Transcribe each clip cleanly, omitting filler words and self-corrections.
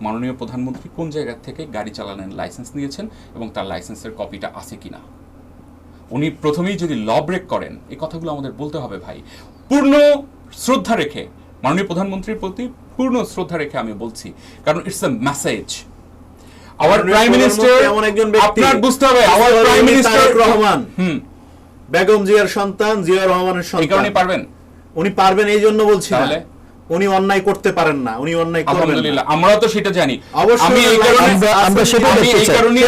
মাননীয় প্রধানমন্ত্রী কোন জায়গা থেকে গাড়ি চালানোর লাইসেন্স নিয়েছেন এবং তার লাইসেন্সের কপিটা আছে কিনা। উনি প্রথমেই যদি ল ব্রেক করেন, এই কথাগুলো আমাদের বলতে হবে ভাই। পূর্ণ শ্রদ্ধা রেখে মাননীয় প্রধানমন্ত্রীর প্রতি পূর্ণ শ্রদ্ধা রেখে আমি বলছি, কারণ it's a message. Hour prime minister, এমন একজন ব্যক্তি, আপনার বুঝতে হবে, hour prime minister Rahman Begum জিয়ার সন্তান, জিয়া রহমানের সন্তান। এই কারণে পারবেন, উনি পারবেন এই জন্য বলছি না উনি অন্যায় করতে পারেন না, উনি অন্যায় করবেন। আলহামদুলিল্লাহ, আমরা তো সেটা জানি। আমি এই কারণে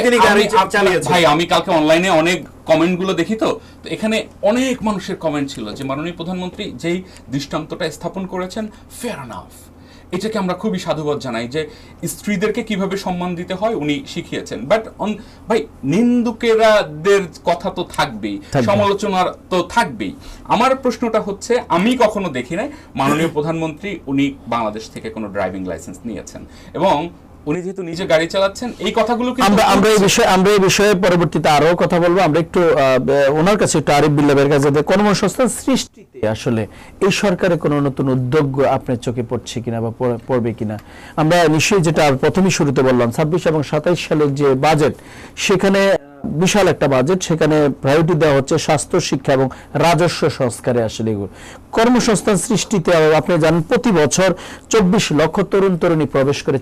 তিনি গাড়ি চালিয়েছেন। ভাই আমি কালকে অনলাইনে অনেক কমেন্টগুলো দেখি, তো এখানে অনেক মানুষের কমেন্ট ছিল যে মাননীয় প্রধানমন্ত্রী যেই দৃষ্টান্তটা স্থাপন করেছেন, ফেয়ার এনাফ, এটাকে আমরা খুবই সাধুবাদ জানাই যে স্ত্রীদেরকে কিভাবে সম্মান দিতে হয় উনি শিখিয়েছেন। বাট ভাই নিন্দুকেরাদের কথা তো থাকবেই, সমালোচনার তো থাকবেই। আমার প্রশ্নটা হচ্ছে, আমি কখনো দেখি নাই মাননীয় প্রধানমন্ত্রী উনি বাংলাদেশ থেকে কোনো ড্রাইভিং লাইসেন্স নিয়েছেন, এবং উনি যেহেতু নিজে গাড়ি চালাচ্ছেন, এই কথাগুলো আমরা এই বিষয়ে পরবর্তীতে আরো কথা বলবো। আমরা একটু ওনার কাছে, একটু আরিফ বিল্লাহের কাছে, কর্মসংস্থান সৃষ্টিতে আসলে এই সরকারের কোনো নতুন উদ্যোগ আপনার চোখে পড়ছে কিনা বা পড়বে কিনা। আমরা নিশ্চয়ই, যেটা প্রথমেই শুরুতে বললাম, 26 এবং 27 সালের যে বাজেট, সেখানে বিশাল একটা বাজেট, সেখানে প্রায়োরিটি দেওয়া হচ্ছে স্বাস্থ্য, শিক্ষা এবং রাজস্ব সংস্কারে। আসলে কর্মসংস্থান সৃষ্টিতে আপনি জানেন প্রতি বছর 24 লক্ষ তরুণ তরুণী প্রবেশ করে